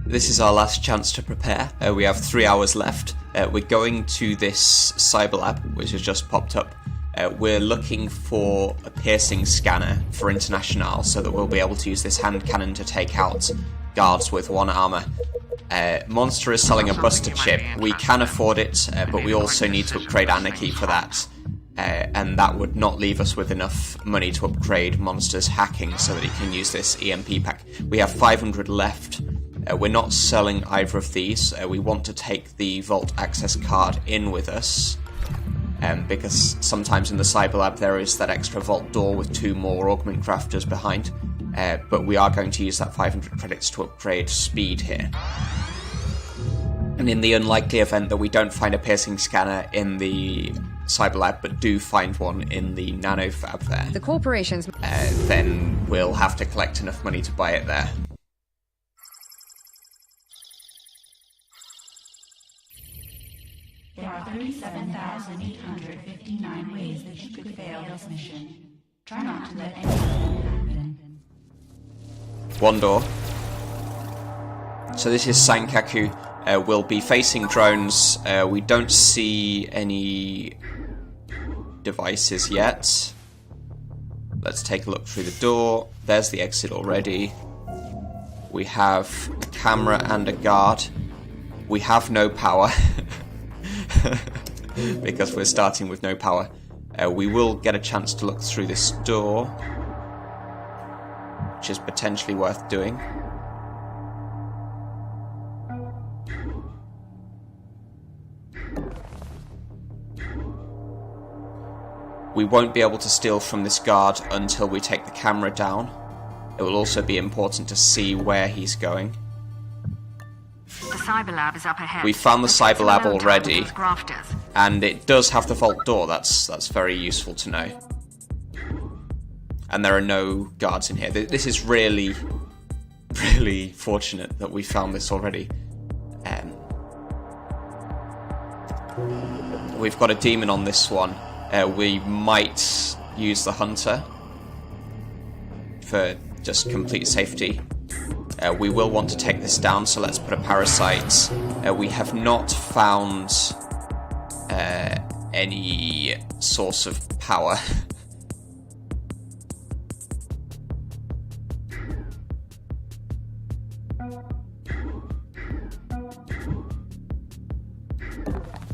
This is our last chance to prepare. We have 3 hours left. We're going to this cyber lab, which has just popped up. We're looking for a piercing scanner for Internationale so that we'll be able to use this hand cannon to take out guards with 1 armor. Monster is selling a buster chip. We can afford it, but we also need to upgrade Anarchy for that. And that would not leave us with enough money to upgrade Monster's hacking so that he can use this EMP pack. We have 500 left. We're not selling either of these. We want to take the Vault access card in with us. Because sometimes in the Cyber Lab there is that extra vault door with 2 more augment crafters behind. But we are going to use that 500 credits to upgrade speed here. And in the unlikely event that we don't find a piercing scanner in the Cyber Lab, but do find one in the Nano Fab there, the corporations, then we'll have to collect enough money to buy it there. There are 37,859 ways that you could fail this mission. Try not to let anything happen. 1 door. So this is Sankaku. We'll be facing drones. We don't see any devices yet. Let's take a look through the door. There's the exit already. We have a camera and a guard. We have no power. Because we're starting with no power. We will get a chance to look through this door, which is potentially worth doing. We won't be able to steal from this guard until we take the camera down. It will also be important to see where he's going. the cyber lab is up ahead. We found the cyber lab already, and it does have the vault door. That's very useful to know. And there are no guards in here. This is really, really fortunate that we found this already. We've got a demon on this one. We might use the hunter for just complete safety. We will want to take this down, so let's put a parasite. We have not found any source of power.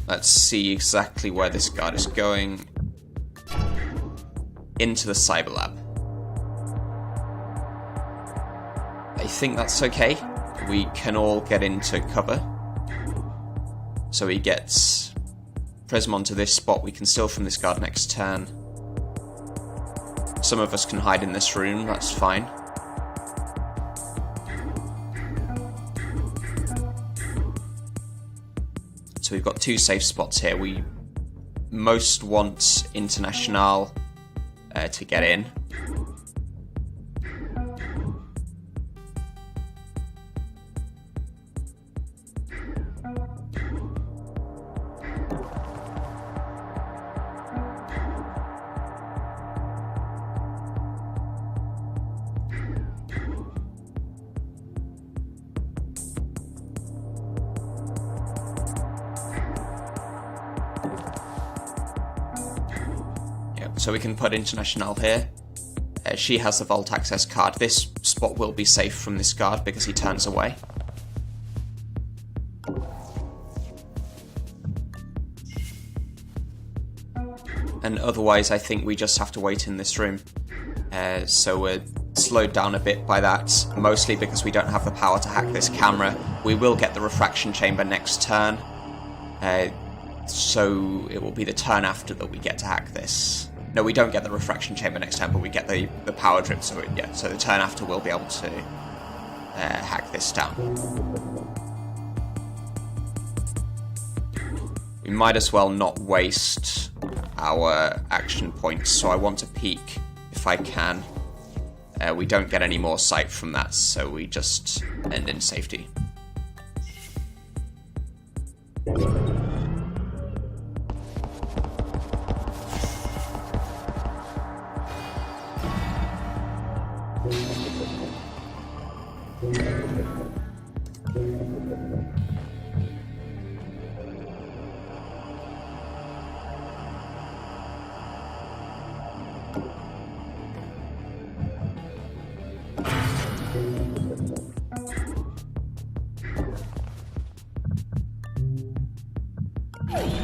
Let's see exactly where this guard is going. Into the cyber lab. I think that's okay. We can all get into cover. So he gets Prism onto this spot. We can steal from this guard next turn. Some of us can hide in this room, that's fine. So we've got two safe spots here. We most want Internationale to get in. So we can put Internationale here. She has the vault access card. This spot will be safe from this guard because he turns away. And otherwise I think we just have to wait in this room. So we're slowed down a bit by that, mostly because we don't have the power to hack this camera. We will get the refraction chamber next turn. So it will be the turn after that we get to hack this. No, we don't get the refraction chamber next turn, but we get the power drip, so so the turn after we'll be able to hack this down. We might as well not waste our action points, so I want to peek if I can. We don't get any more sight from that, so we just end in safety.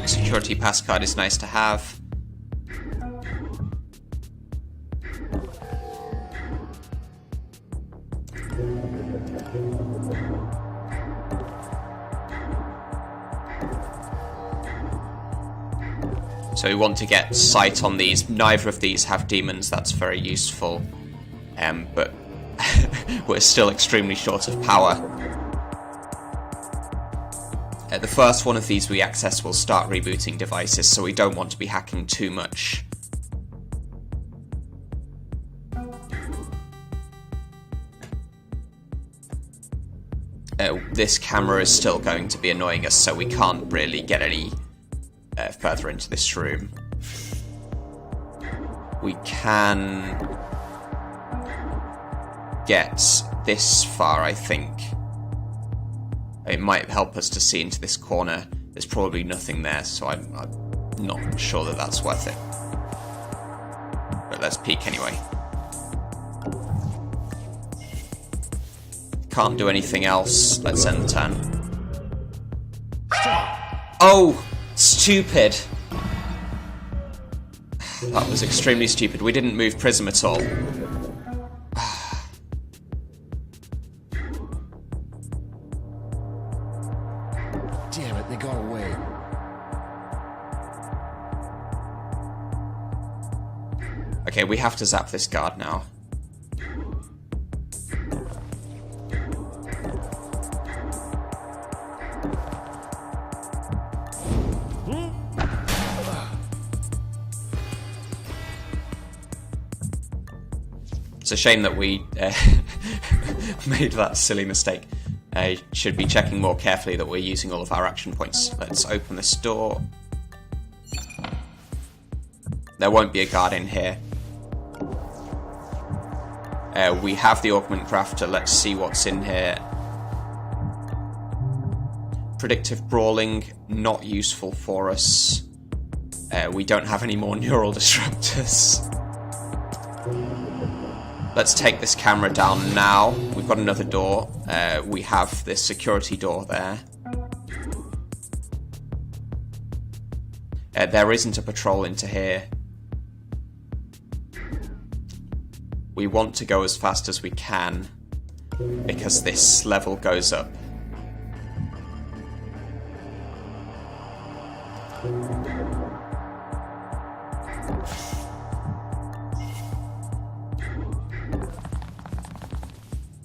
Security passcard is nice to have. So we want to get sight on these. Neither of these have demons, that's very useful. But we're still extremely short of power. The first one of these we access will start rebooting devices, so we don't want to be hacking too much. This camera is still going to be annoying us, so we can't really get any further into this room. We can get this far, I think. It might help us to see into this corner. There's probably nothing there, so I'm not sure that that's worth it. But let's peek anyway. Can't do anything else. Let's end the turn. Oh! Stupid! That was extremely stupid. We didn't move Prism at all. Damn it, they got away. Okay, we have to zap this guard now. It's a shame that we made that silly mistake. Should be checking more carefully that we're using all of our action points. Let's open this door. There won't be a guard in here. We have the augment crafter. Let's see what's in here. Predictive brawling, not useful for us. We don't have any more neural disruptors. Let's take this camera down now. We've got another door. We have this security door there. There isn't a patrol into here. We want to go as fast as we can because this level goes up.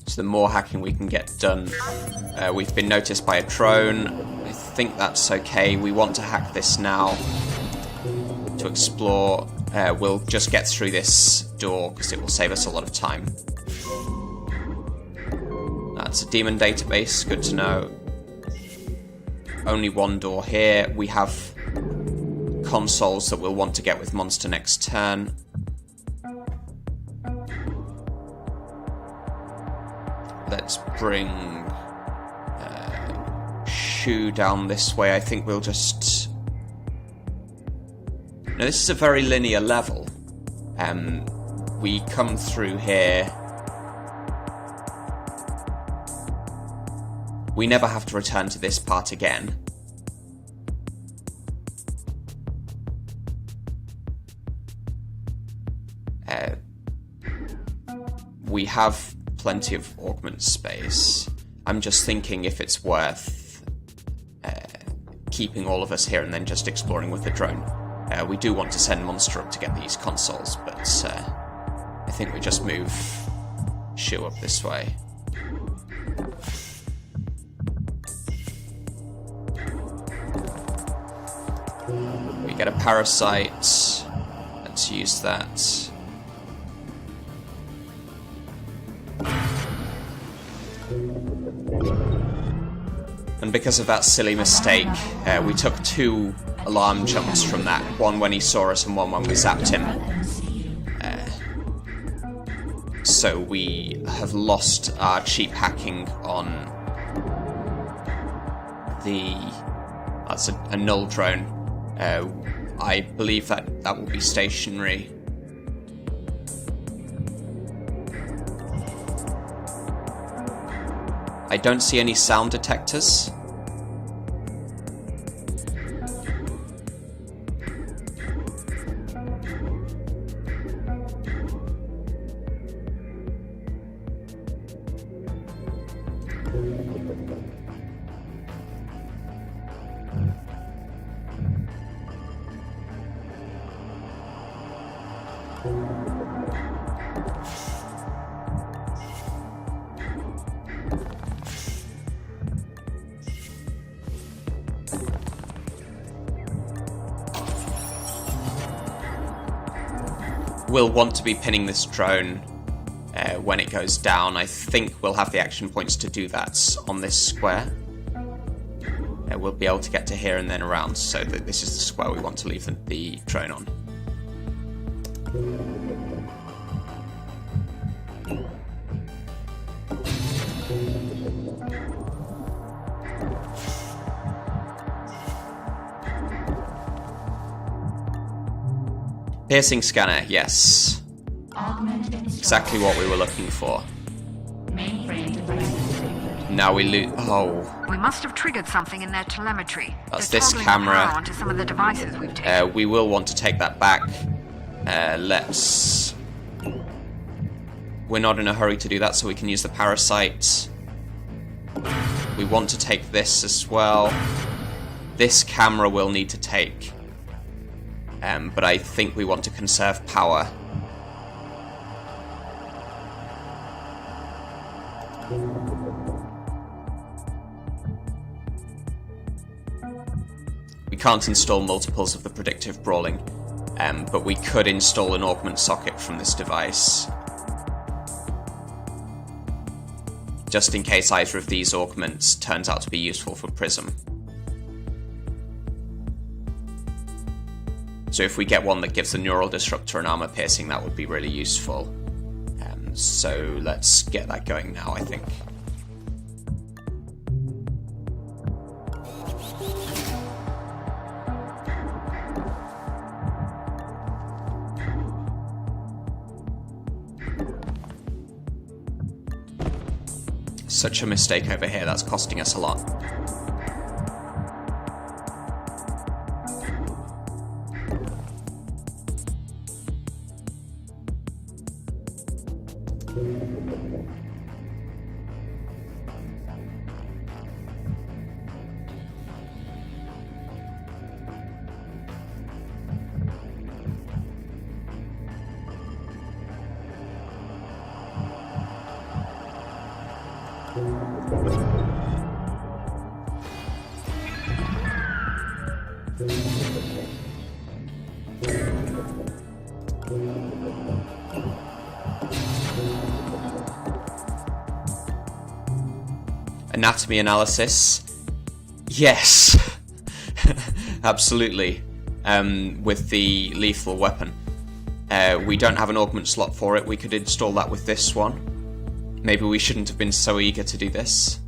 So the more hacking we can get done. We've been noticed by a drone. I think that's okay. We want to hack this now to explore. We'll just get through this door because it will save us a lot of time. That's a demon database, good to know. Only one door here. We have consoles that we'll want to get with monster next turn. Let's bring Shu down this way. I think we'll just... Now, this is a very linear level. We come through here. We never have to return to this part again. We have plenty of augment space. I'm just thinking if it's worth keeping all of us here and then just exploring with the drone. We do want to send Monster up to get these consoles, but I think we just move Shu up this way. We get a parasite. Let's use that. And because of that silly mistake, we took 2 alarm jumps from that. One when he saw us and one when we zapped him. So we have lost our cheap hacking on That's a null drone. I believe that will be stationary. I don't see any sound detectors. We'll want to be pinning this drone when it goes down. I think we'll have the action points to do that on this square. We'll be able to get to here and then around, so that this is the square we want to leave the drone on. Piercing scanner, yes. Exactly what we were looking for. Now we lose. Oh. We must have triggered something in their telemetry. That's They're this toggling the camera. power onto some of the devices we've taken. We will want to take that back. Let's... We're not in a hurry to do that, so we can use the parasite. We want to take this as well. This camera we'll need to take. But I think we want to conserve power. We can't install multiples of the predictive brawling, but we could install an augment socket from this device. Just in case either of these augments turns out to be useful for Prism. So if we get one that gives the neural disruptor and armor piercing, that would be really useful. So let's get that going now, I think. Such a mistake over here, that's costing us a lot. Anatomy analysis. Yes. Absolutely. With the lethal weapon. We don't have an augment slot for it. We could install that with this one. Maybe we shouldn't have been so eager to do this.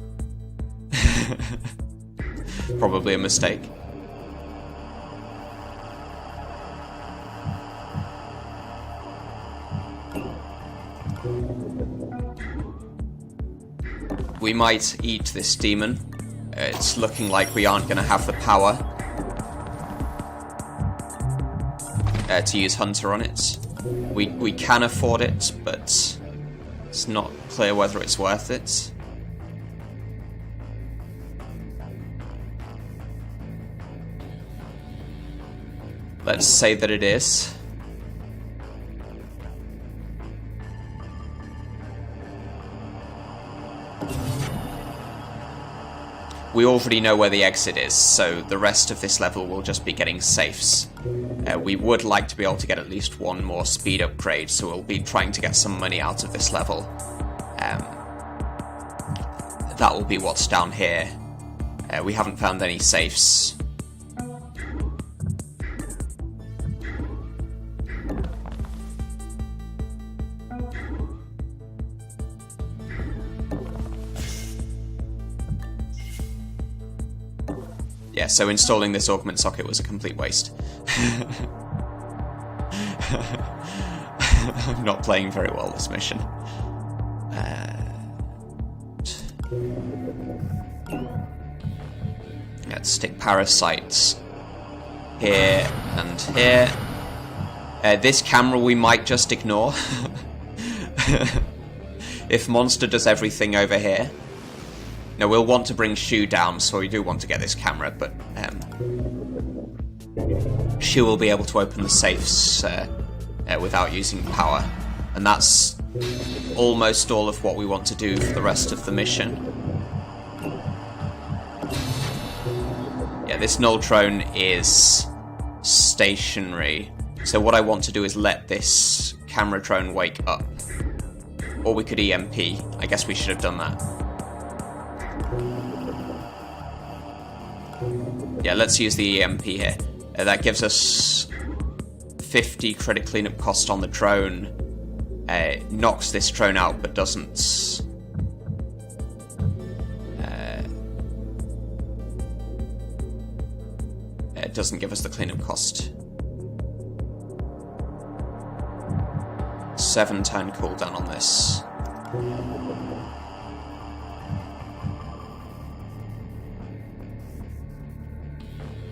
Probably a mistake. We might eat this demon. It's looking like we aren't going to have the power to use Hunter on it. We can afford it, but it's not clear whether it's worth it. Let's say that it is. We already know where the exit is, so the rest of this level will just be getting safes. We would like to be able to get at least one more speed upgrade, so we'll be trying to get some money out of this level. That will be what's down here. We haven't found any safes. Yeah, so installing this augment socket was a complete waste. I'm not playing very well this mission. Let's stick parasites here and here. This camera we might just ignore. If Monster does everything over here. Now we'll want to bring Shu down, so we do want to get this camera, but Shu will be able to open the safes without using power. And that's almost all of what we want to do for the rest of the mission. Yeah, this Nulltrone is stationary. So what I want to do is let this Cameratrone wake up. Or we could EMP. I guess we should have done that. Yeah, let's use the EMP here. That gives us 50 credit cleanup cost on the drone. Knocks this drone out, but doesn't... it doesn't give us the cleanup cost. 7-turn cooldown on this.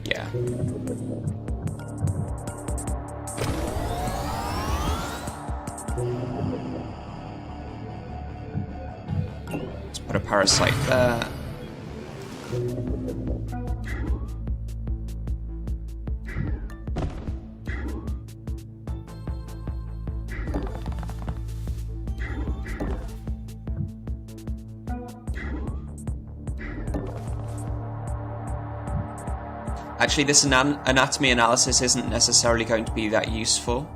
Yeah. Let's put a parasite there. Actually, this anatomy analysis isn't necessarily going to be that useful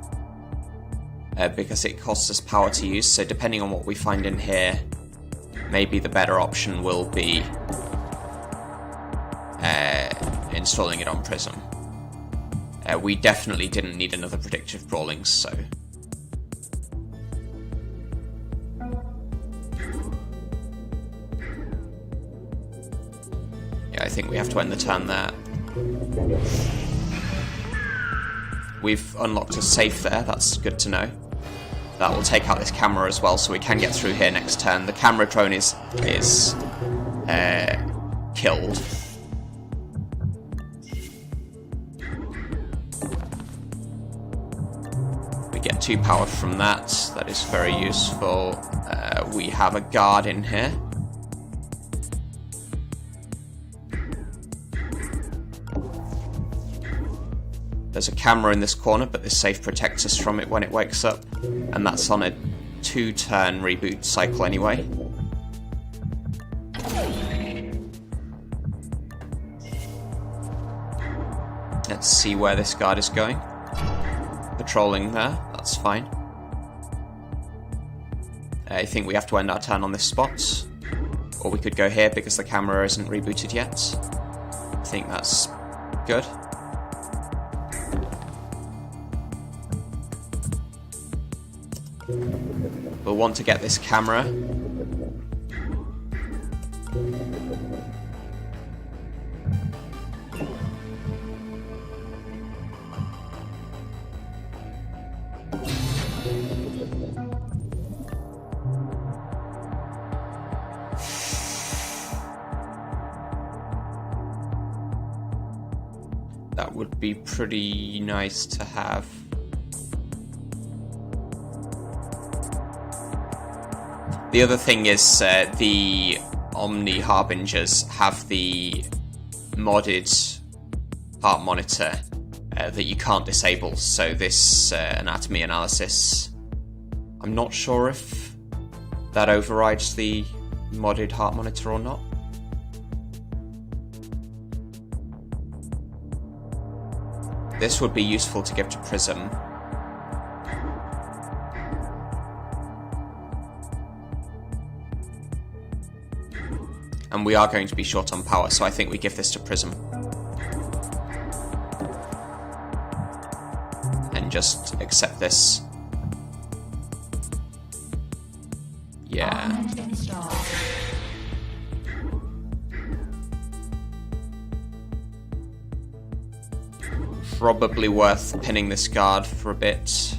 because it costs us power to use, so depending on what we find in here, maybe the better option will be installing it on Prism. We definitely didn't need another predictive brawling, so... yeah, I think we have to end the turn there. We've unlocked a safe there, that's good to know. That will take out this camera as well, so we can get through here next turn. The camera drone is killed. We get 2 power from that, that is very useful. We have a guard in here. There's a camera in this corner, but this safe protects us from it when it wakes up. And that's on a 2-turn reboot cycle anyway. Let's see where this guard is going. Patrolling there, that's fine. I think we have to end our turn on this spot. Or we could go here because the camera isn't rebooted yet. I think that's good. We'll want to get this camera. That would be pretty nice to have. The other thing is the Omni Harbingers have the modded heart monitor that you can't disable, so this anatomy analysis, I'm not sure if that overrides the modded heart monitor or not. This would be useful to give to Prism. And we are going to be short on power, so I think we give this to Prism. And just accept this. Yeah. probably worth pinning this guard for a bit.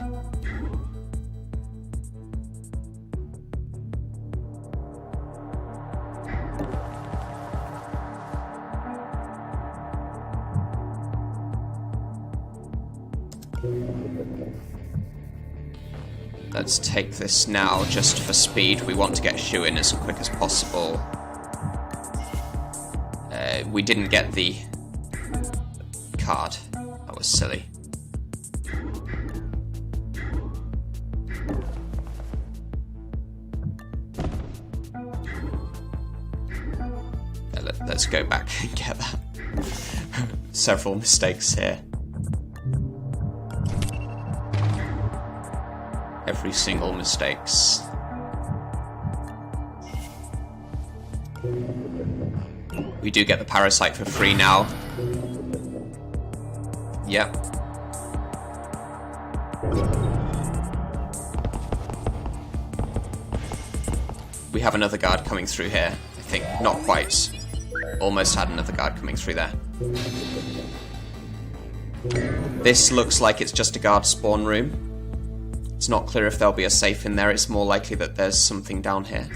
Let's take this now, just for speed. We want to get Shu in as quick as possible. We didn't get the card. That was silly. Let's go back and get that. Several mistakes here. Every single mistakes. We do get the parasite for free now. Yep. We have another guard coming through here, I think. Not quite. Almost had another guard coming through there. This looks like it's just a guard spawn room. It's not clear if there'll be a safe in there. It's more likely that there's something down here.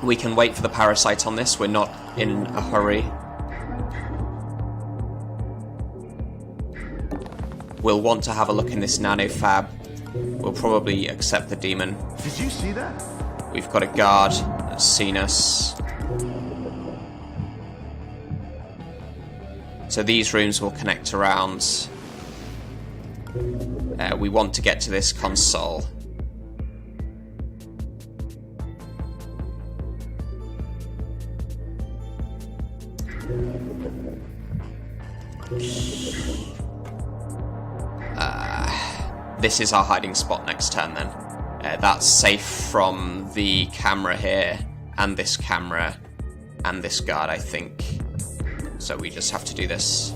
We can wait for the parasite on this. We're not in a hurry. We'll want to have a look in this nano fab. We'll probably accept the demon. Did you see that? We've got a guard that's seen us. So these rooms will connect around. We want to get to this console. This is our hiding spot next turn then. That's safe from the camera here, and this camera, and this guard, I think. So we just have to do this.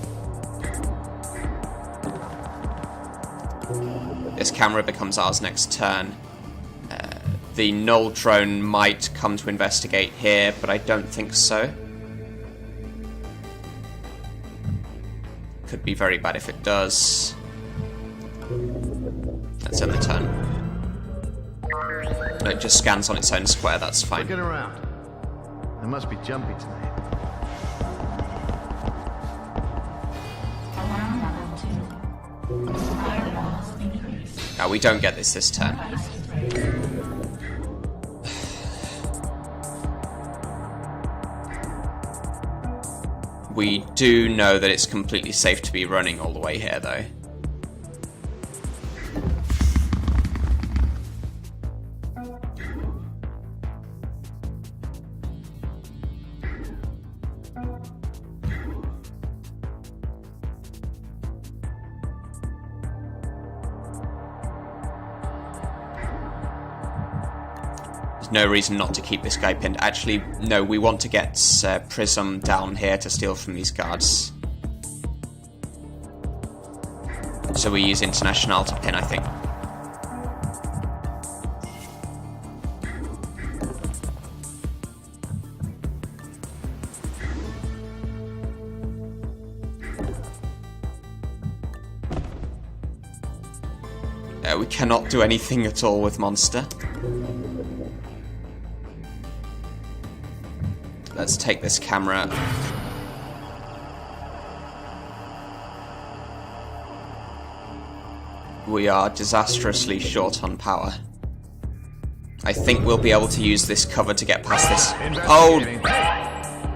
This camera becomes ours next turn. The null drone might come to investigate here, but I don't think so. Could be very bad if it does. Let's end the turn. No, it just scans on its own square, that's fine. Looking around. I must be jumpy tonight. Alarm level 2. Firewalls increased. Now we don't get this turn. Devices ready. We do know that it's completely safe to be running all the way here, though. No reason not to keep this guy pinned. Actually, no, we want to get Prism down here to steal from these guards. So we use Internationale to pin, I think. We cannot do anything at all with Monster. Let's take this camera. We are disastrously short on power. I think we'll be able to use this cover to get past this. Oh!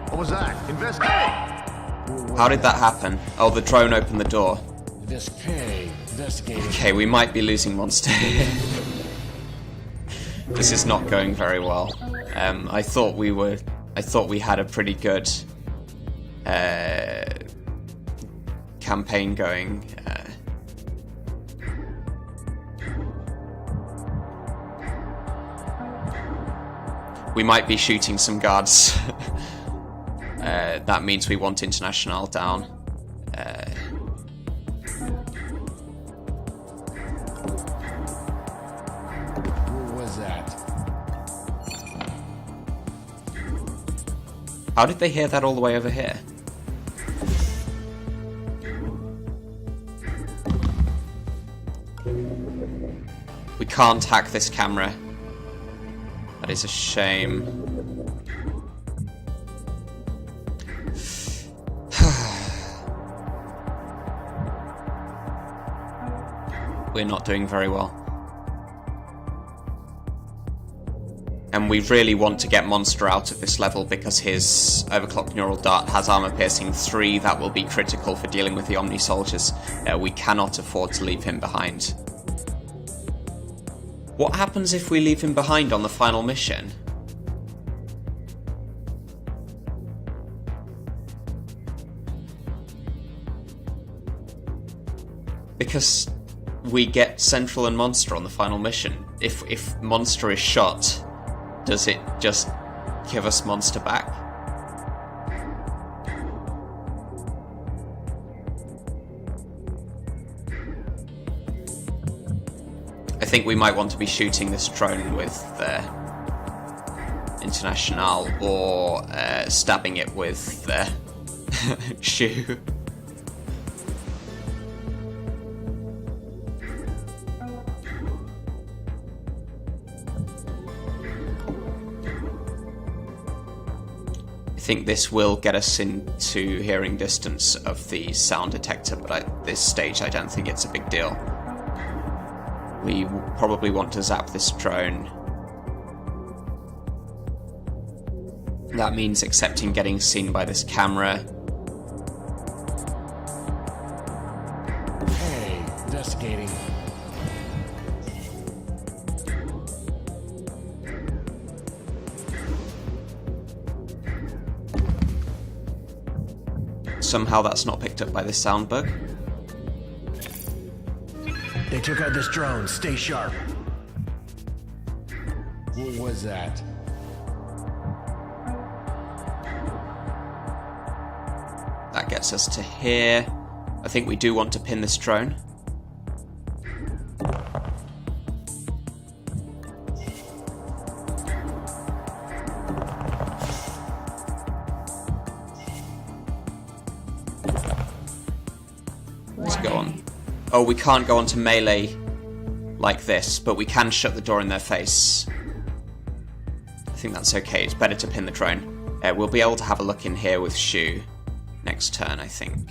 What was that? Investigating. How did that happen? Oh, the drone opened the door. Investigating. Okay, we might be losing Monster. This is not going very well. I thought we had a pretty good campaign going. We might be shooting some guards. That means we want Internationale down. What was that? How did they hear that all the way over here? can't hack this camera. That is a shame. We're not doing very well. And we really want to get Monster out of this level because his overclocked neural dart has armor piercing 3. That will be critical for dealing with the Omni soldiers. We cannot afford to leave him behind. What happens if we leave him behind on the final mission? Because we get Central and Monster on the final mission. If Monster is shot, does it just give us Monster back? I think we might want to be shooting this drone with the Internationale or stabbing it with the shoe. I think this will get us into hearing distance of the sound detector, but at this stage I don't think it's a big deal. We probably want to zap this drone. That means accepting getting seen by this camera. Hey, investigating. Somehow that's not picked up by this sound bug. They took out this drone. Stay sharp. What was that? That gets us to here. I think we do want to pin this drone. Let's go on. Oh, we can't go onto melee like this, but we can shut the door in their face. I think that's okay. It's better to pin the drone. We'll be able to have a look in here with Shu next turn, I think.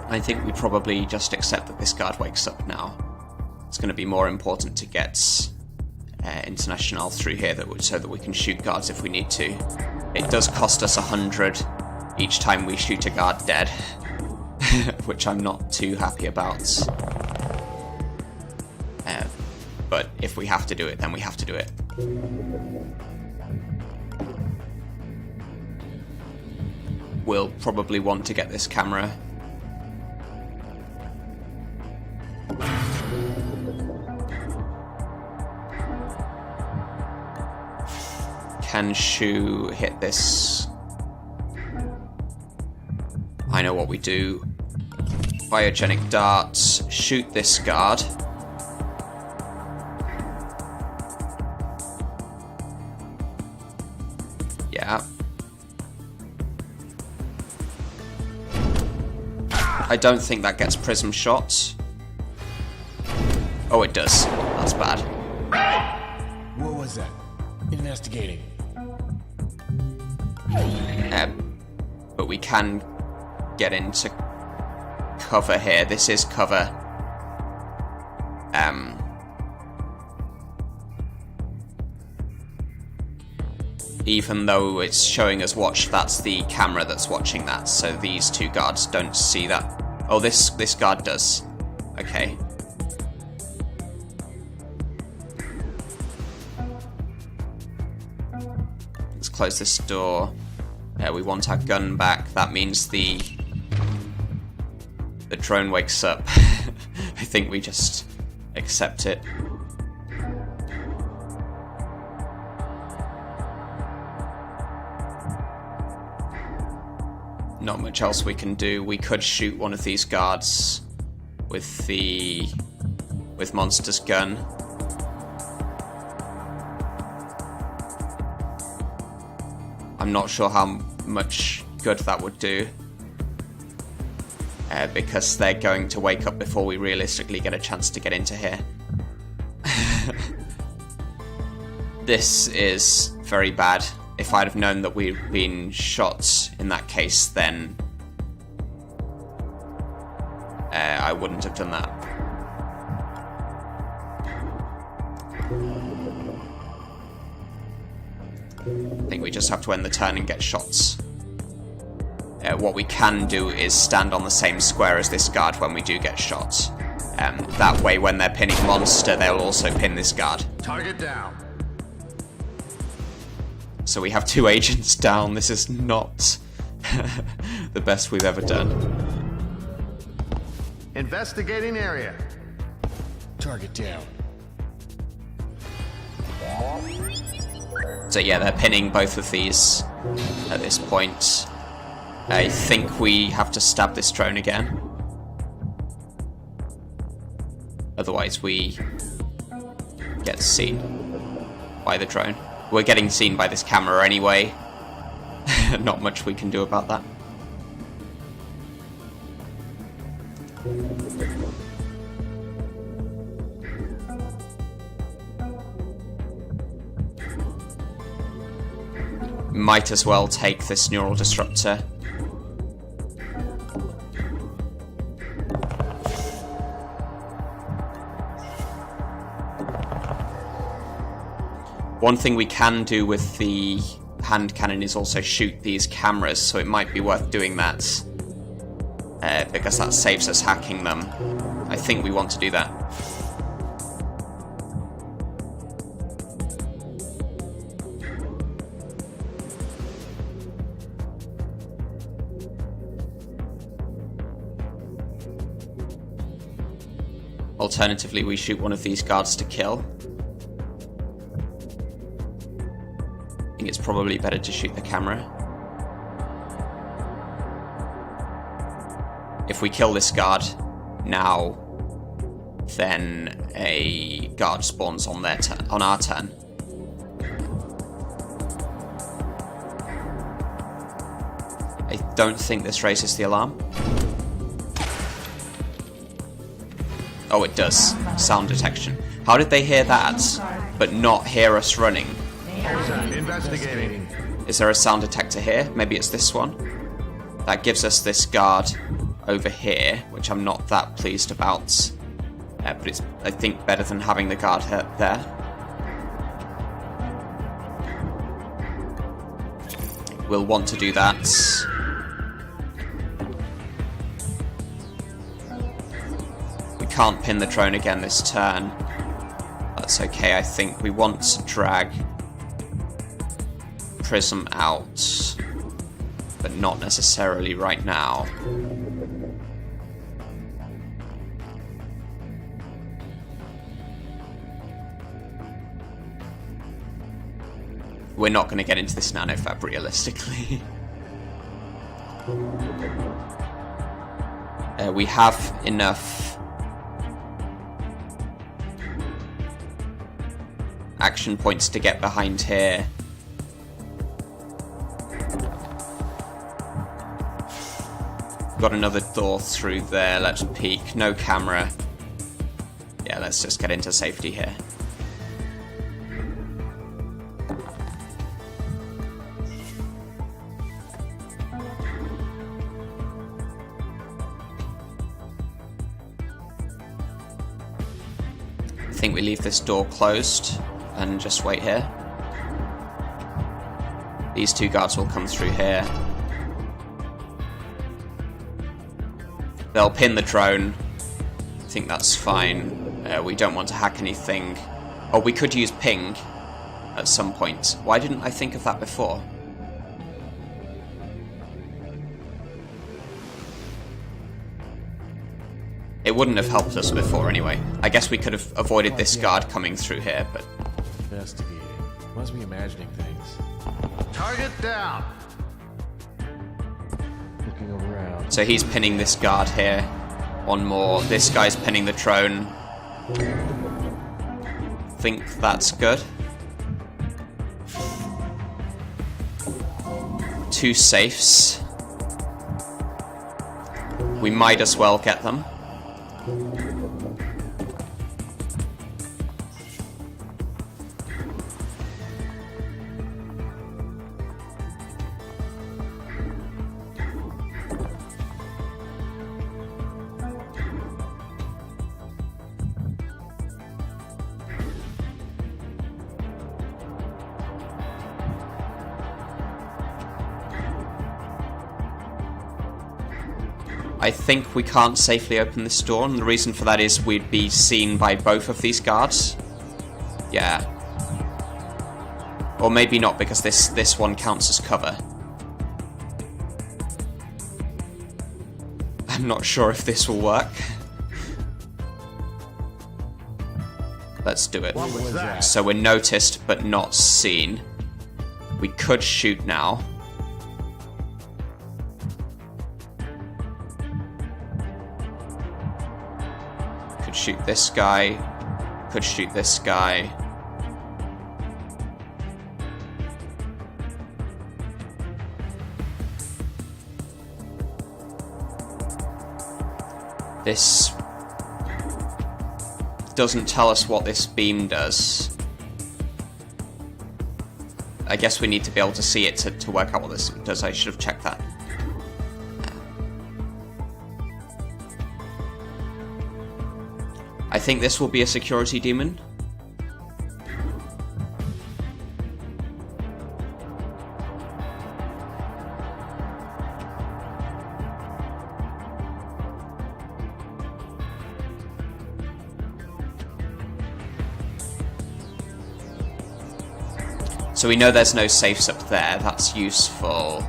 I think we probably just accept that this guard wakes up now. It's going to be more important to get Internationale through here so that we can shoot guards if we need to. It does cost us 100 each time we shoot a guard dead, which I'm not too happy about. But if we have to do it, then we have to do it. We'll probably want to get this camera. Can Shu hit this? I know what we do. Biogenic darts. Shoot this guard. Yeah. I don't think that gets Prism shot. Oh, it does. That's bad. What was that? Investigating. But we can get into cover here. This is cover. Even though it's showing us watch, that's the camera that's watching that, so these two guards don't see that. Oh, this guard does. Okay. Let's close this door. We want our gun back. That means the drone wakes up. I think we just accept it. Not much else we can do. We could shoot one of these guards with Monster's gun. I'm not sure how much good that would do. because they're going to wake up before we realistically get a chance to get into here. This is very bad. If I'd have known that we'd been shot in that case, then I wouldn't have done that. I think we just have to end the turn and get shots. What we can do is stand on the same square as this guard when we do get shot. That way, when they're pinning monster, they'll also pin this guard. Target down. So we have 2 agents down. This is not the best we've ever done. Investigating area. Target down. So yeah, they're pinning both of these at this point. I think we have to stab this drone again. Otherwise we get seen by the drone. We're getting seen by this camera anyway. Not much we can do about that. Might as well take this neural disruptor. One thing we can do with the hand cannon is also shoot these cameras, so it might be worth doing that, because that saves us hacking them. I think we want to do that. Alternatively, we shoot one of these guards to kill. I think it's probably better to shoot the camera. If we kill this guard now, then a guard spawns on their on our turn. I don't think this raises the alarm. Oh, it does. Sound detection. How did they hear that, but not hear us running? Investigating. Is there a sound detector here? Maybe it's this one. That gives us this guard over here, which I'm not that pleased about. But it's, I think, better than having the guard there. We'll want to do that. We can't pin the drone again this turn. That's okay, I think. We want to drag Prism out, but not necessarily right now. We're not going to get into this nanofab realistically. We have enough action points to get behind here. Got another door through there. Let's peek. No camera. Yeah, let's just get into safety here. I think we leave this door closed and just wait here. These 2 guards will come through here. They'll pin the drone. I think that's fine. We don't want to hack anything. Oh, we could use ping at some point. Why didn't I think of that before? It wouldn't have helped us before anyway. I guess we could have avoided this guard coming through here, but... Investigating. Must be imagining things. Target down. Looking around. So he's pinning this guard here. One more. This guy's pinning the drone. Think that's good. 2 safes. We might as well get them. I think we can't safely open this door, and the reason for that is we'd be seen by both of these guards. Yeah. Or maybe not, because this one counts as cover. I'm not sure if this will work. Let's do it. What was that? So we're noticed, but not seen. We could shoot now. Could shoot this guy. Could shoot this guy. This doesn't tell us what this beam does. I guess we need to be able to see it to work out what this does. I should have checked that. I think this will be a security demon. So we know there's no safes up there. That's useful.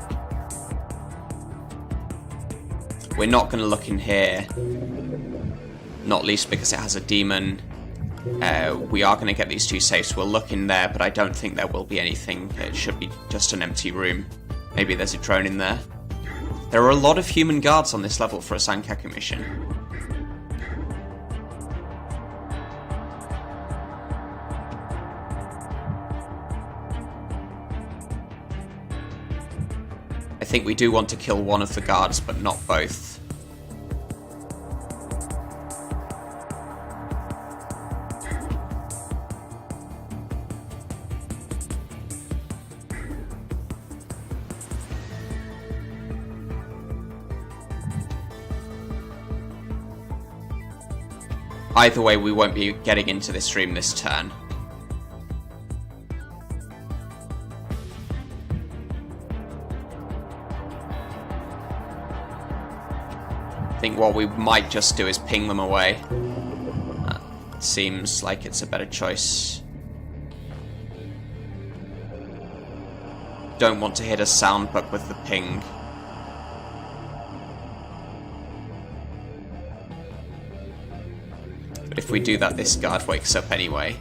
We're not going to look in here. Not least because it has a demon. We are going to get these two safes. We'll look in there, but I don't think there will be anything. It should be just an empty room. Maybe there's a drone in there. There are a lot of human guards on this level for a Sankaku mission. I think we do want to kill one of the guards, but not both. Either way, we won't be getting into this room this turn. I think what we might just do is ping them away. That seems like it's a better choice. Don't want to hit a sound bug with the ping. But if we do that, this guard wakes up anyway.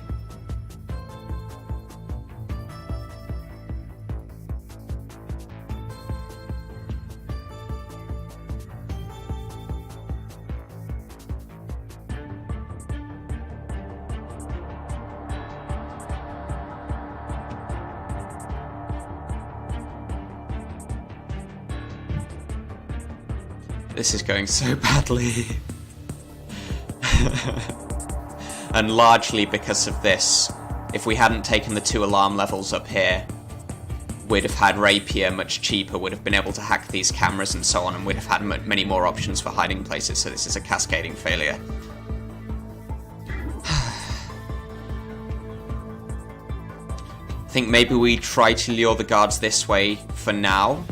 This is going so badly. And largely because of this. If we hadn't taken the 2 alarm levels up here, we'd have had Rapier much cheaper, would have been able to hack these cameras and so on, and we'd have had many more options for hiding places, so this is a cascading failure. I think maybe we try to lure the guards this way for now.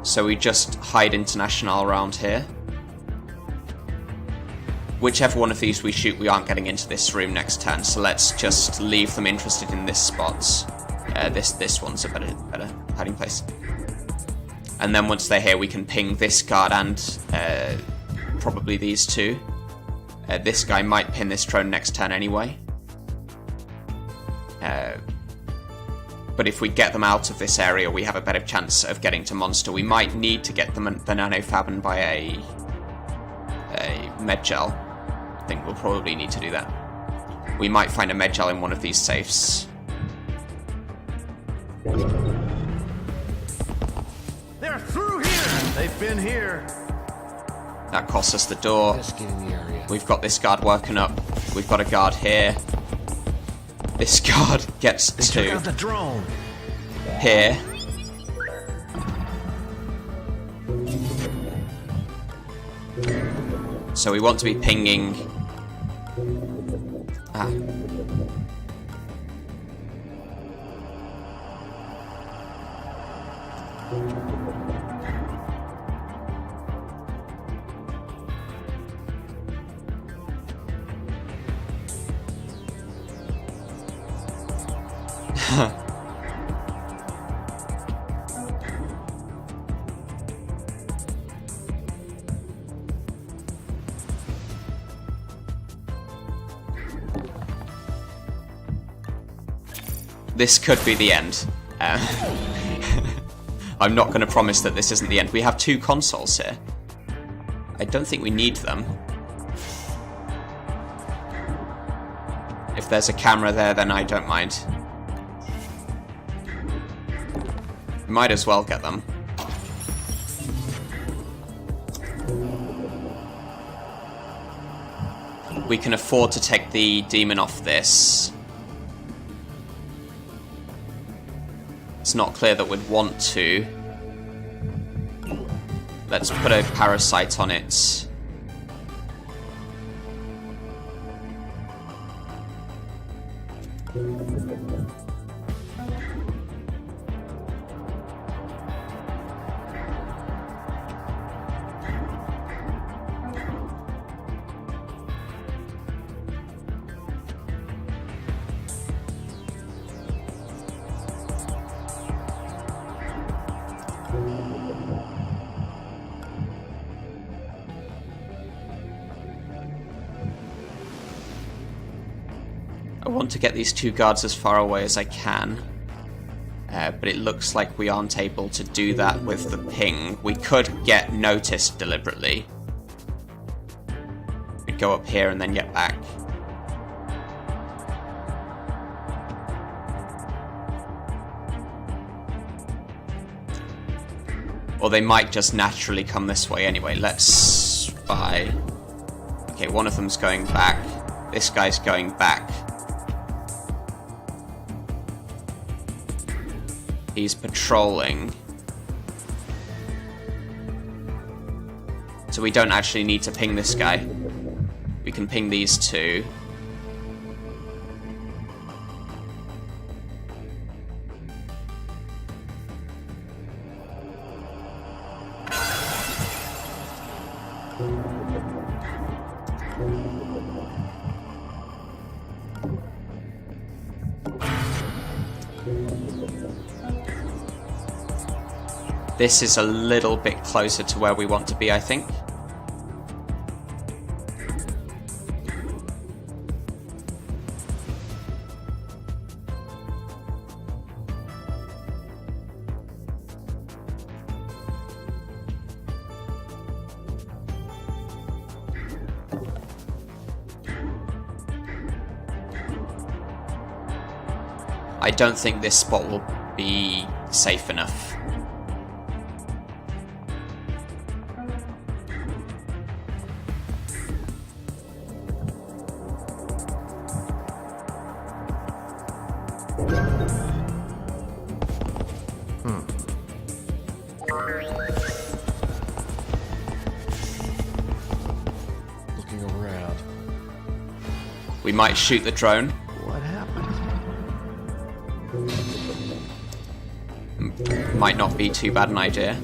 So we just hide Internationale around here. Whichever one of these we shoot, we aren't getting into this room next turn, so let's just leave them interested in this spot. This one's a better hiding place. And then once they're here, we can ping this guard and probably these two. This guy might pin this drone next turn anyway. But if we get them out of this area, we have a better chance of getting to Monster. We might need to get them the nanofaben by a med gel. I think we'll probably need to do that. We might find a med gel in one of these safes. They're through here! They've been here. That costs us the door. Investigating the area. We've got this guard working up. We've got a guard here. This guard gets They took to out the drone. here. So we want to be pinging. Ah. This could be the end. I'm not going to promise that this isn't the end. We have 2 consoles here. I don't think we need them. If there's a camera there, then I don't mind. Might as well get them. We can afford to take the demon off this. It's not clear that we'd want to. Let's put a parasite on it. I want to get these 2 guards as far away as I can, but it looks like we aren't able to do that with the ping. We could get noticed deliberately. We'd go up here and then get back. Or they might just naturally come this way anyway. Let's spy. Okay, one of them's going back. This guy's going back. He's patrolling. So we don't actually need to ping this guy. We can ping these 2. This is a little bit closer to where we want to be, I think. I don't think this spot will be safe enough. Looking around. We might shoot the drone. What happened? Might not be too bad an idea.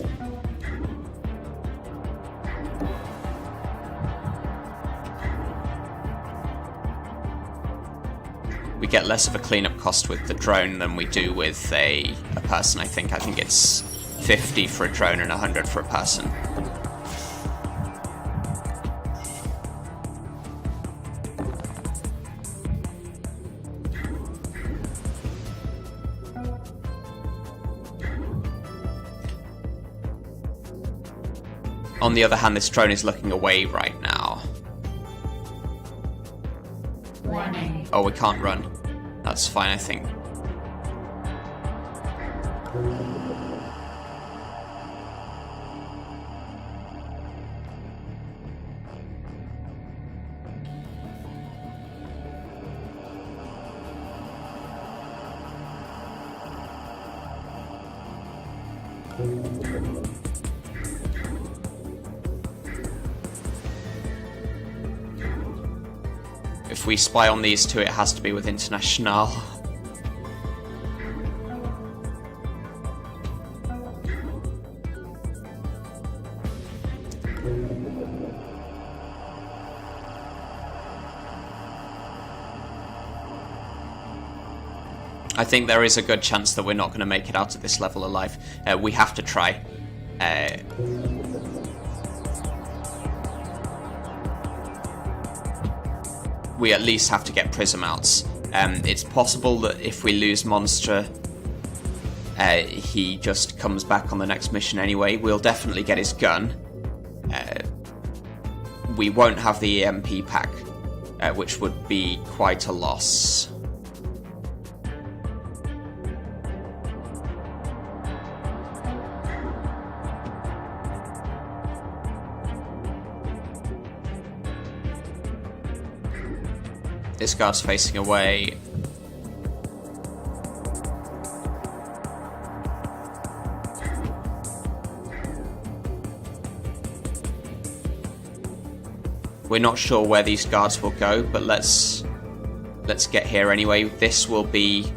We get less of a cleanup cost with the drone than we do with a person, I think. I think it's 50 for a drone and 100 for a person. On the other hand, this drone is looking away right now. Warning. Oh, we can't run. That's fine, I think. If we spy on these two, it has to be with Internationale. I think there is a good chance that we're not going to make it out of this level alive. We have to try. We at least have to get Prism out. It's possible that if we lose Monster, he just comes back on the next mission anyway. We'll definitely get his gun. We won't have the EMP pack, which would be quite a loss. This guard's facing away. We're not sure where these guards will go, but let's get here anyway. This will be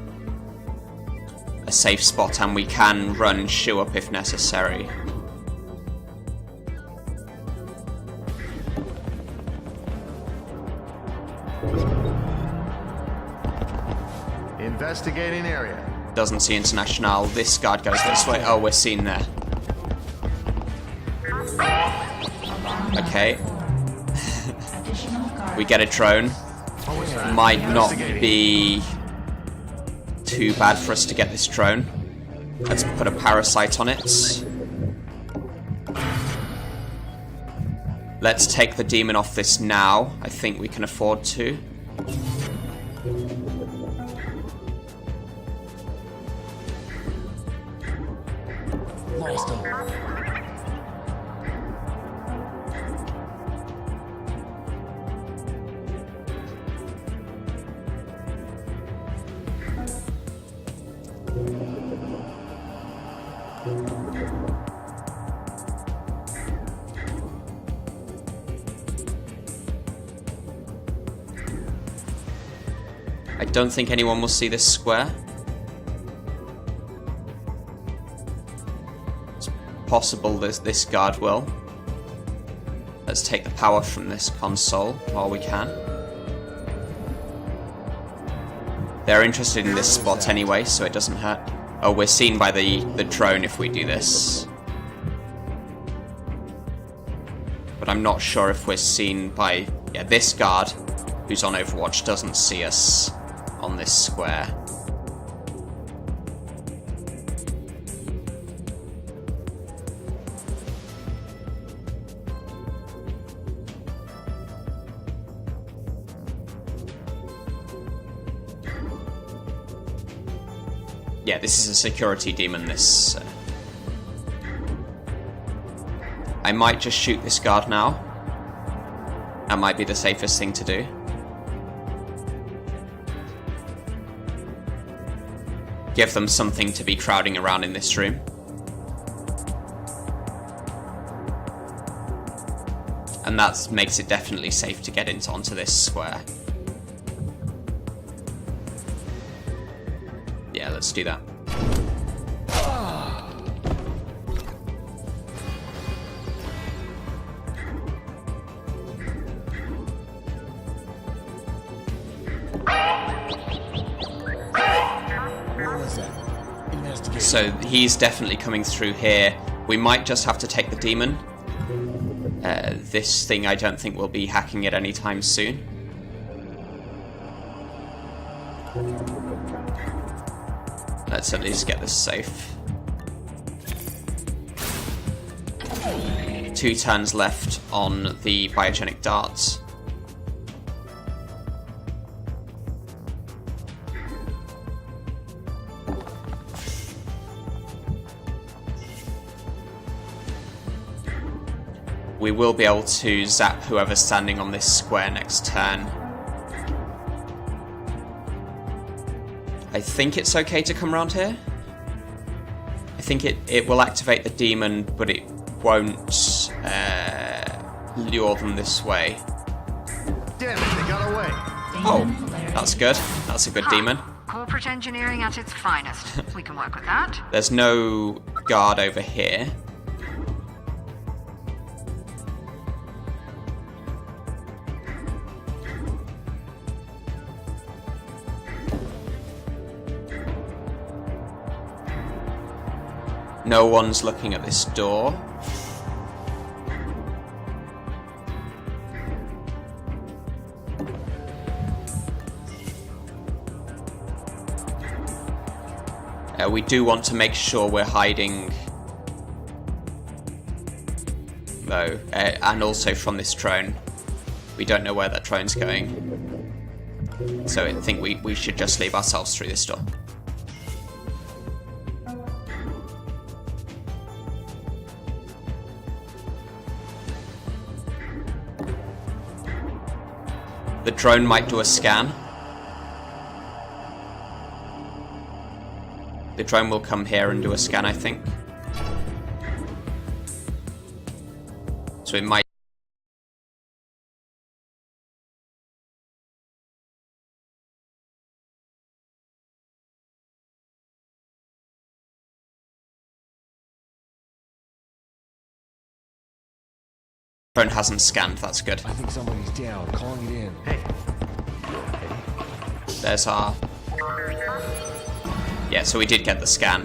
a safe spot, and we can run shoe up if necessary. Investigating area. Doesn't see Internationale. This guard goes this way. Oh, we're seen there. Okay. We get a drone. Might not be too bad for us to get this drone. Let's put a parasite on it. Let's take the demon off this now. I think we can afford to. Lost him. I don't think anyone will see this square. It's possible this guard will. Let's take the power from this console while we can. They're interested in this spot anyway, so it doesn't hurt. Oh, we're seen by the drone if we do this. But I'm not sure if we're seen by... Yeah, this guard, who's on Overwatch, doesn't see us on this square. Yeah, this is a security demon, this... I might just shoot this guard now. That might be the safest thing to do. Give them something to be crowding around in this room. And that makes it definitely safe to get onto this square. Yeah, let's do that. So he's definitely coming through here. We might just have to take the demon. This thing I don't think will be hacking it anytime soon. Let's at least get this safe. 2 turns left on the biogenic darts. we will be able to zap whoever's standing on this square next turn. I think it's okay to come around here. I think it will activate the demon, but it won't lure them this way. Damn it, they got away. Oh, that's good. That's a good demon. Corporate engineering at its finest. We can work with that. There's no guard over here. No one's looking at this door. We do want to make sure we're hiding, though, and also from this drone. We don't know where that drone's going, so I think we should just leave ourselves through this door. The drone might do a scan. The drone will come here and do a scan, I think. So it might... Drone hasn't scanned, that's good. I think somebody's down, calling it in. Hey. There's our... Yeah, so we did get the scan.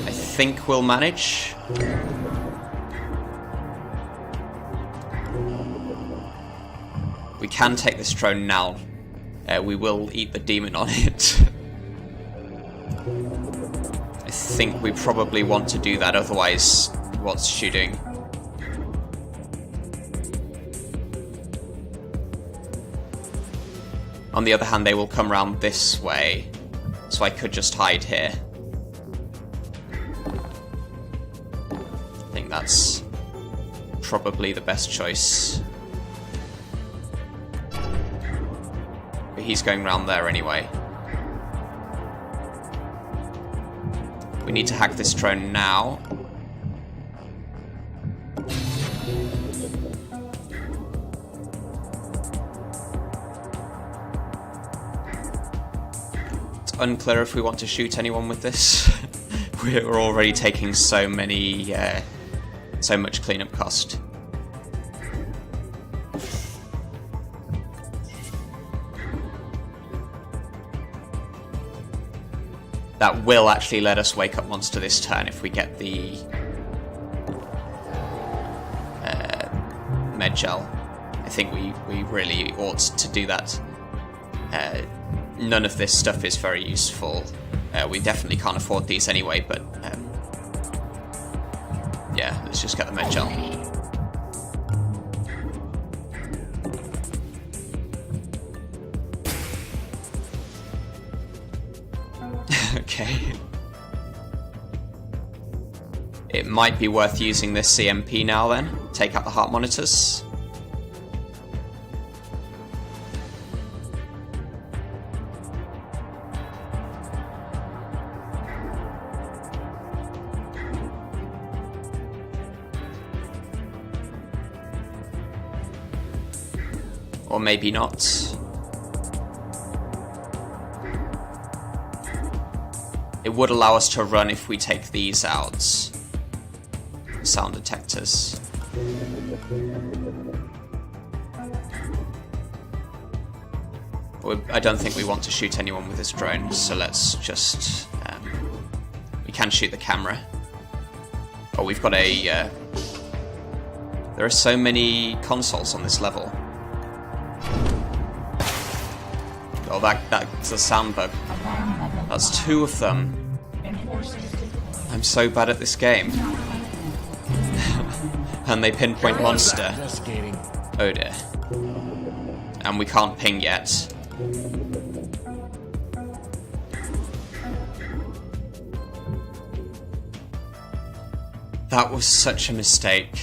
I think we'll manage. We can take this drone now. We will eat the demon on it. I think we probably want to do that, otherwise, what's she doing? On the other hand, they will come around this way. So I could just hide here. I think that's probably the best choice. But he's going round there anyway. We need to hack this drone now. Unclear if we want to shoot anyone with this. We're already taking so much cleanup cost. That will actually let us wake up monster this turn if we get the med gel. I think we really ought to do that. None of this stuff is very useful. We definitely can't afford these anyway, but yeah, let's just get the med gel. Okay. It might be worth using this CMP now then. Take out the heart monitors. Or maybe not. It would allow us to run if we take these out. Sound detectors. I don't think we want to shoot anyone with this drone, so let's just... we can shoot the camera. Oh, we've got a... there are so many consoles on this level. Oh, that's a sound bug. That's 2 of them. I'm so bad at this game. And they pinpoint monster. Oh dear. And we can't ping yet. That was such a mistake.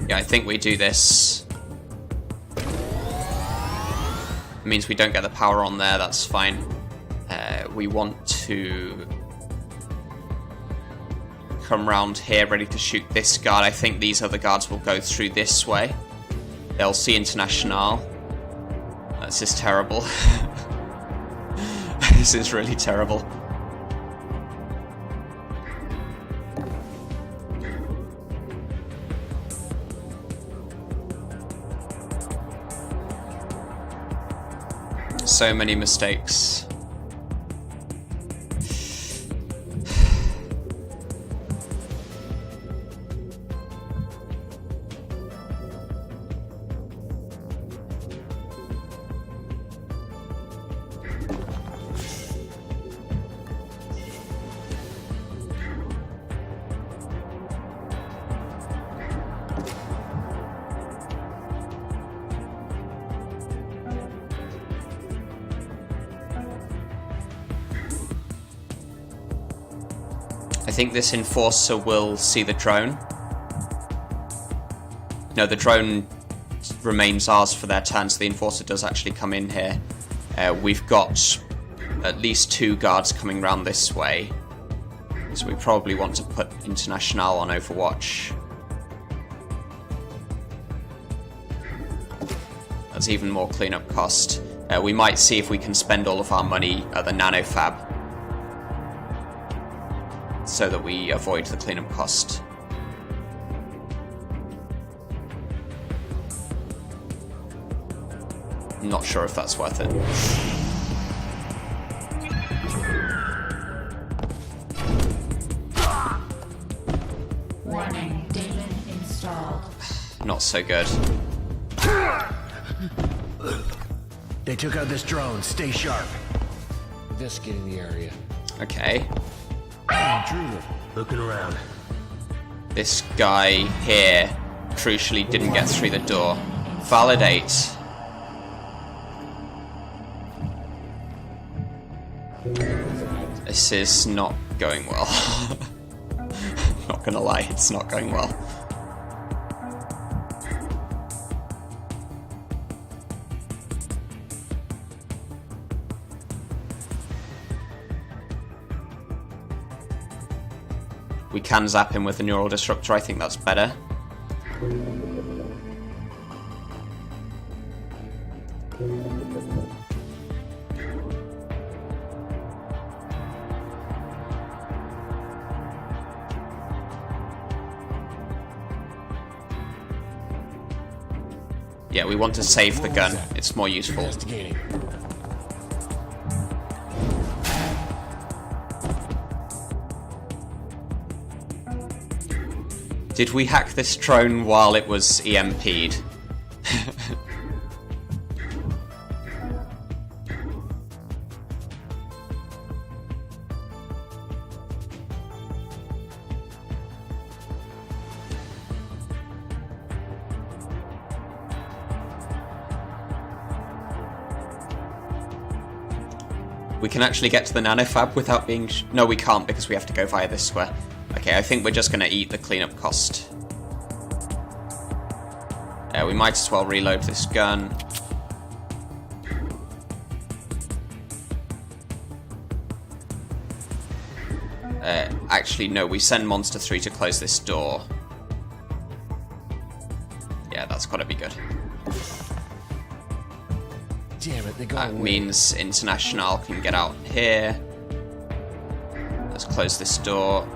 Yeah, I think we do this. It means we don't get the power on there, that's fine. We want to come round here ready to shoot this guard. I think these other guards will go through this way. They'll see Internationale. This is terrible. This is really terrible. So many mistakes. I think this Enforcer will see the drone. No, the drone remains ours for their turn, so the Enforcer does actually come in here. We've got at least 2 guards coming round this way, so we probably want to put Internationale on Overwatch. That's even more cleanup cost. We might see if we can spend all of our money at the nanofab, so that we avoid the cleanup cost. I'm not sure if that's worth it. Warning, daemon installed. Not so good. They took out this drone. Stay sharp. Investigating the area. Okay. Intruder. Looking around. This guy here crucially didn't get through the door. Validate. This is not going well. Not gonna lie, it's not going well. We can zap him with the neural disruptor, I think that's better. Yeah, we want to save the gun. It's more useful. Investigating. Did we hack this drone while it was EMP'd? We can actually get to the nanofab without being... No, we can't because we have to go via this square. Okay, I think we're just going to eat the cleanup cost. We might as well reload this gun. Actually, no, we send Monster 3 to close this door. Yeah, that's got to be good. Damn it, they go That away. means Internationale can get out here. Let's close this door.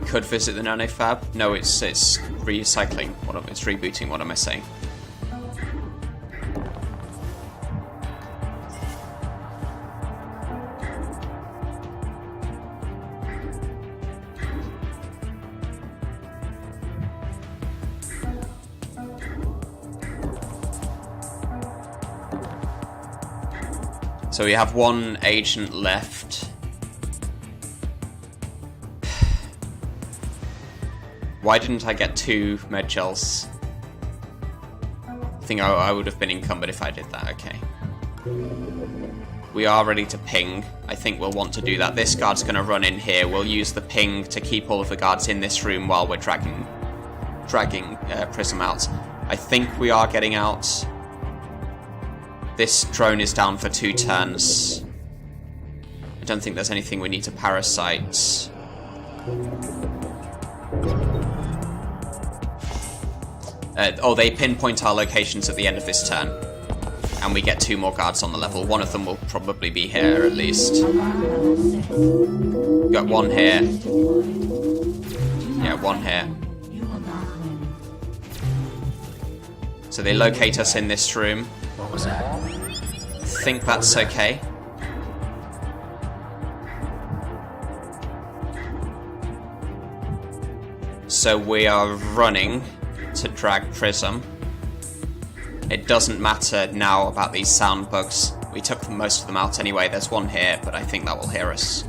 Could visit the nanofab. No, it's recycling. It's rebooting. What am I saying? So we have one agent left. Why didn't I get 2 med gels? I think I would have been encumbered if I did that. Okay. We are ready to ping. I think we'll want to do that. This guard's going to run in here. We'll use the ping to keep all of the guards in this room while we're dragging Prism out. I think we are getting out. This drone is down for 2 turns. I don't think there's anything we need to parasite. They pinpoint our locations at the end of this turn. And we get 2 more guards on the level. One of them will probably be here, at least. Got 1 here. Yeah, 1 here. So they locate us in this room. What was that? I think that's okay. So we are running to drag Prism. It doesn't matter now about these sound bugs. We took most of them out anyway. There's 1 here, but I think that will hear us.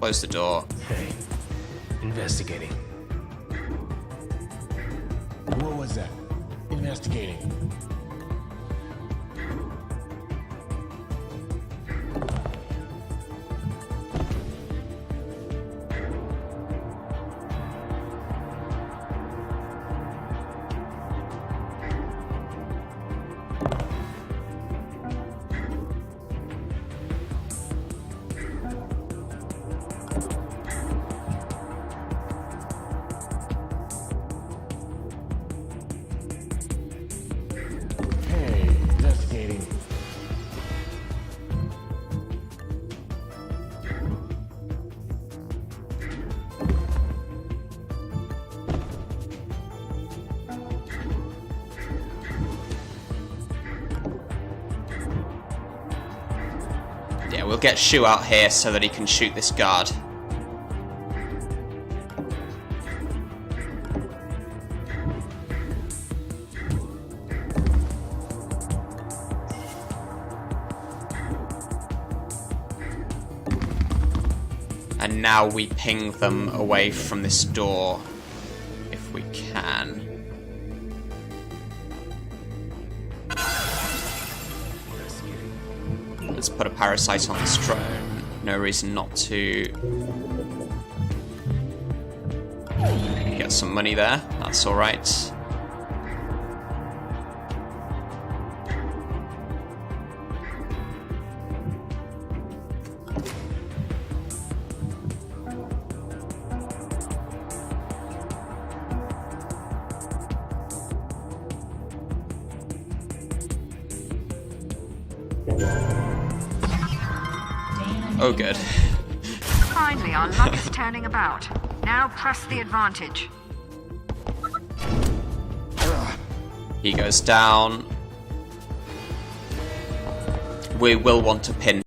Close the door. Hey, investigating. What was that? Investigating. Yeah, we'll get Shu out here so that he can shoot this guard. And now we ping them away from this door, if we can. Let's put a parasite on this drone. No reason not to. Get some money there. That's alright. Oh, good. Finally, our luck is turning about. Now press the advantage. He goes down. We will want to pin